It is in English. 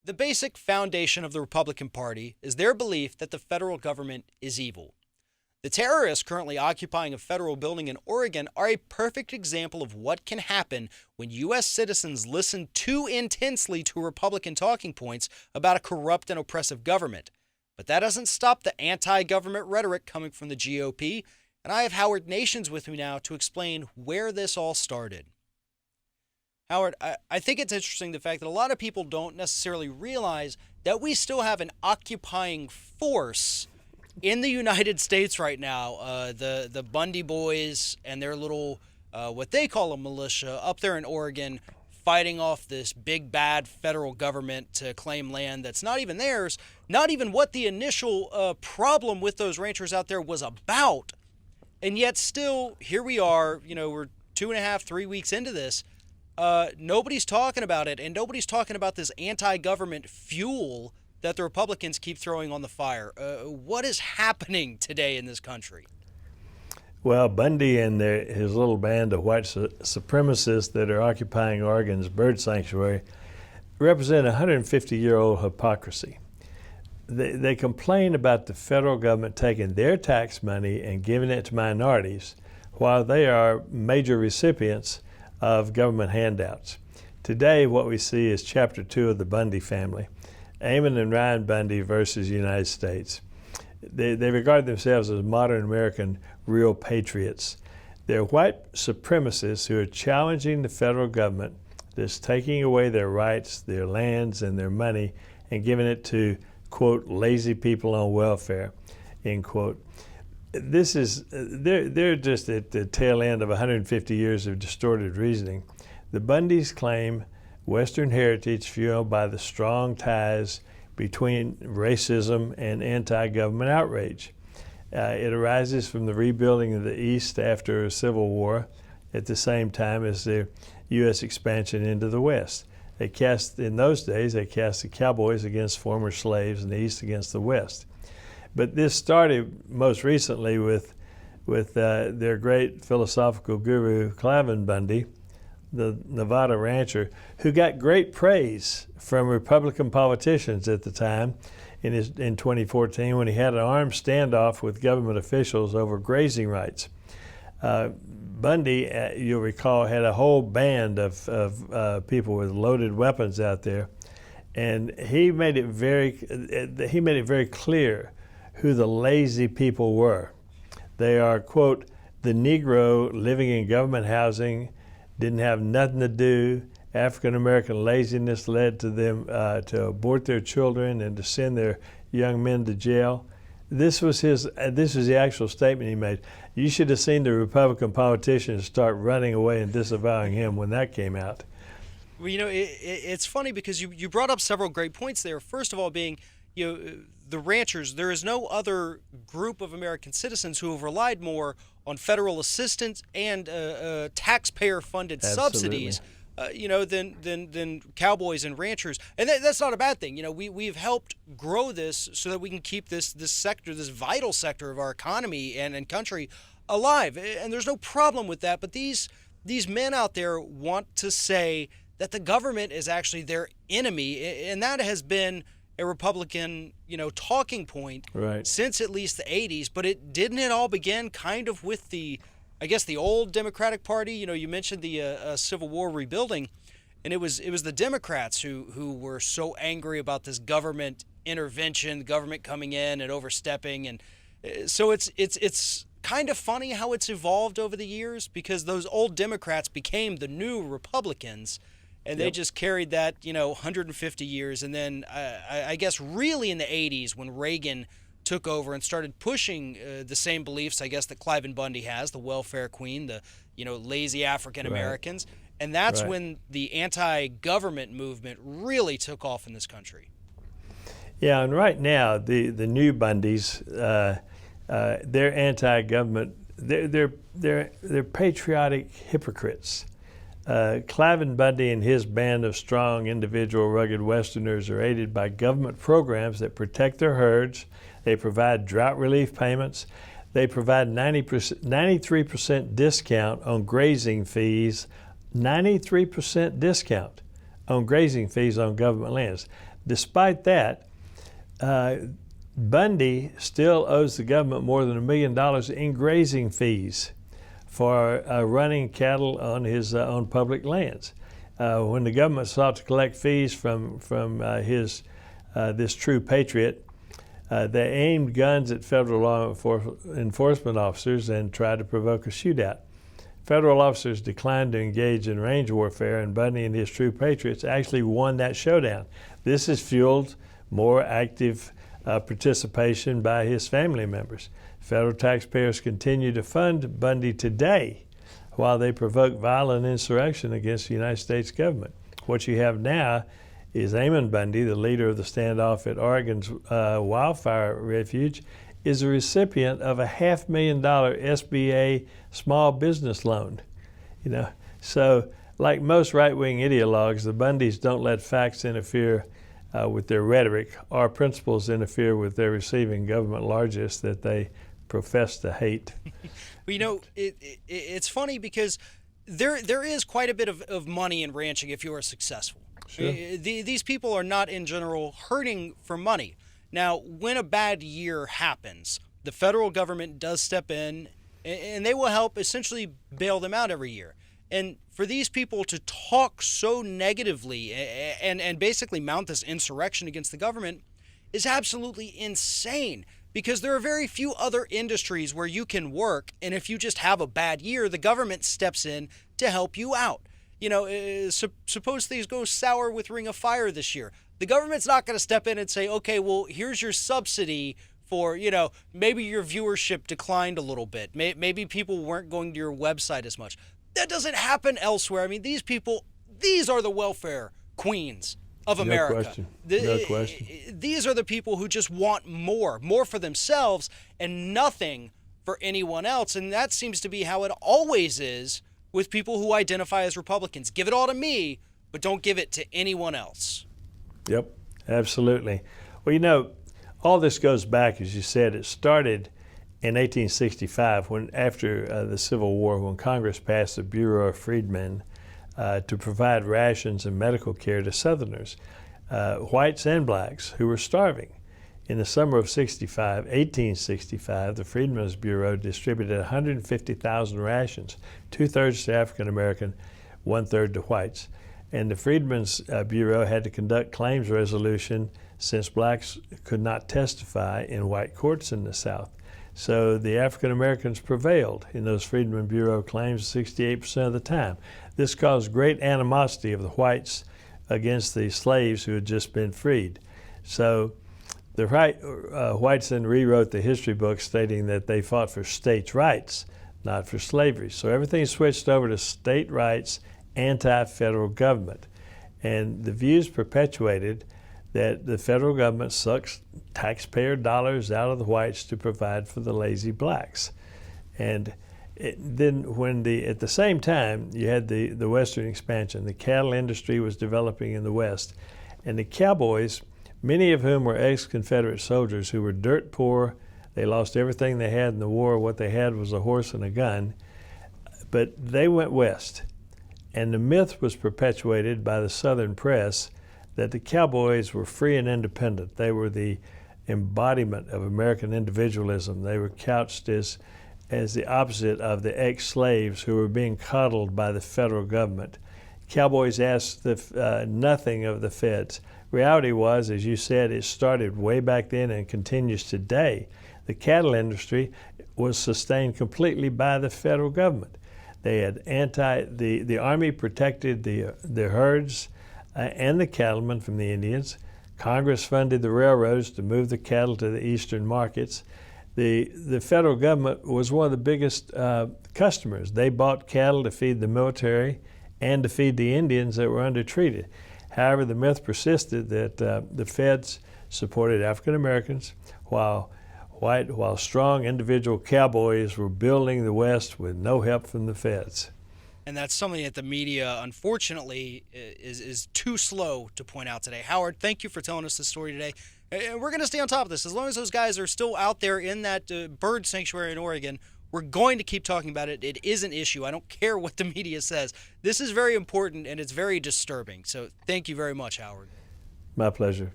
The basic foundation of the Republican Party is their belief that the federal government is evil. The terrorists currently occupying a federal building in Oregon are a perfect example of what can happen when U.S. citizens listen too intensely to Republican talking points about a corrupt and oppressive government. But that doesn't stop the anti-government rhetoric coming from the GOP, and I have Howard Nations with me now to explain where this all started. Howard, I think it's interesting the fact that a lot of people don't necessarily realize that we still have an occupying force in the United States right now. The Bundy boys and their little, what they call a militia, up there in Oregon, fighting off this big bad federal government to claim land that's not even theirs, not even what the initial problem with those ranchers out there was about. And yet still, here we are, we're 2.5, 3 weeks into this. Nobody's talking about it, and nobody's talking about this anti-government fuel that the Republicans keep throwing on the fire. What is happening today in this country? Well, Bundy and his little band of white supremacists that are occupying Oregon's bird sanctuary represent a 150-year-old hypocrisy. They complain about the federal government taking their tax money and giving it to minorities while they are major recipients of government handouts. Today, what we see is Chapter 2 of the Bundy family, Eamon and Ryan Bundy versus the United States. They regard themselves as modern American real patriots. They're white supremacists who are challenging the federal government that's taking away their rights, their lands, and their money and giving it to, quote, lazy people on welfare, end quote. They're just at the tail end of 150 years of distorted reasoning. The Bundys claim Western heritage fueled by the strong ties between racism and anti-government outrage. It arises from the rebuilding of the East after a civil war at the same time as the U.S. expansion into the West. In those days, they cast the cowboys against former slaves and the East against the West. But this started most recently with their great philosophical guru, Cliven Bundy, the Nevada rancher, who got great praise from Republican politicians at the time in 2014 when he had an armed standoff with government officials over grazing rights. Bundy, you'll recall, had a whole band of people with loaded weapons out there, and he made it very clear who the lazy people were. They are, quote, the Negro living in government housing, didn't have nothing to do. African-American laziness led to them to abort their children and to send their young men to jail. This was the actual statement he made. You should have seen the Republican politicians start running away and disavowing him when that came out. Well, it's funny because you brought up several great points there. First of all, being, the ranchers. There is no other group of American citizens who have relied more on federal assistance and taxpayer-funded subsidies, than cowboys and ranchers. And that's not a bad thing. We've helped grow this so that we can keep this sector, this vital sector of our economy and country alive. And there's no problem with that. But these men out there want to say that the government is actually their enemy, and that has been a Republican, talking point since at least the 80s. But didn't it all begin kind of with the old Democratic Party? You mentioned the Civil War rebuilding, and it was the Democrats who were so angry about this government intervention, government coming in and overstepping, and so it's kind of funny how it's evolved over the years, because those old Democrats became the new Republicans. And they just carried that, 150 years. And then I guess really in the 80s when Reagan took over and started pushing the same beliefs, I guess, that Cliven Bundy has, the welfare queen, the, lazy African Americans. Right. And that's when the anti-government movement really took off in this country. Yeah, and right now, the new Bundys, they're anti-government. They're patriotic hypocrites. Cliven Bundy and his band of strong, individual, rugged Westerners are aided by government programs that protect their herds. They provide drought relief payments. They provide 93% discount on grazing fees, 93% discount on grazing fees on government lands. Despite that, Bundy still owes the government more than $1 million in grazing fees for running cattle on his on public lands. When the government sought to collect fees from this true patriot, they aimed guns at federal law enforcement officers and tried to provoke a shootout. Federal officers declined to engage in range warfare, and Bundy and his true patriots actually won that showdown. This has fueled more active participation by his family members. Federal taxpayers continue to fund Bundy today while they provoke violent insurrection against the United States government. What you have now is Amon Bundy, the leader of the standoff at Oregon's wildfire refuge, is a recipient of a $500,000 SBA small business loan. So like most right-wing ideologues, the Bundys don't let facts interfere with their rhetoric or principles interfere with their receiving government largesse that they profess to hate. Well, it's funny because there is quite a bit of money in ranching if you are successful. Sure. These people are not in general hurting for money. Now, when a bad year happens, the federal government does step in, and they will help essentially bail them out every year. And for these people to talk so negatively and basically mount this insurrection against the government is absolutely insane, because there are very few other industries where you can work, and if you just have a bad year, the government steps in to help you out. Suppose things go sour with Ring of Fire this year. The government's not going to step in and say, okay, well, here's your subsidy for, maybe your viewership declined a little bit. Maybe people weren't going to your website as much. That doesn't happen elsewhere. I mean, these are the welfare queens of America. No question. These are the people who just want more for themselves and nothing for anyone else. And that seems to be how it always is with people who identify as Republicans. Give it all to me, but don't give it to anyone else. Yep, absolutely. Well, all this goes back, as you said. It started in 1865, after the Civil War, when Congress passed the Bureau of Freedmen to provide rations and medical care to Southerners, whites and blacks, who were starving. In the summer of 1865, the Freedmen's Bureau distributed 150,000 rations, 2/3 to African American, 1/3 to whites. And the Freedmen's Bureau had to conduct claims resolution since blacks could not testify in white courts in the South. So the African Americans prevailed in those Freedmen Bureau claims 68% of the time. This caused great animosity of the whites against the slaves who had just been freed. So the whites then rewrote the history books, stating that they fought for states' rights, not for slavery. So everything switched over to state rights, anti-federal government. And the views perpetuated that the federal government sucks taxpayer dollars out of the whites to provide for the lazy blacks. And then at the same time, you had the Western expansion. The cattle industry was developing in the West. And the cowboys, many of whom were ex-Confederate soldiers who were dirt poor, they lost everything they had in the war. What they had was a horse and a gun. But they went west. And the myth was perpetuated by the Southern press that the cowboys were free and independent. They were the embodiment of American individualism. They were couched as the opposite of the ex-slaves who were being coddled by the federal government. Cowboys asked nothing of the feds. Reality was, as you said, it started way back then and continues today. The cattle industry was sustained completely by the federal government. They had the Army protected the herds and the cattlemen from the Indians. Congress funded the railroads to move the cattle to the eastern markets. The federal government was one of the biggest customers. They bought cattle to feed the military and to feed the Indians that were undertreated. However, the myth persisted that the feds supported African Americans while strong individual cowboys were building the West with no help from the feds. And that's something that the media, unfortunately, is too slow to point out today. Howard, thank you for telling us this story today. And we're going to stay on top of this. As long as those guys are still out there in that bird sanctuary in Oregon, we're going to keep talking about it. It is an issue. I don't care what the media says. This is very important, and it's very disturbing. So thank you very much, Howard. My pleasure.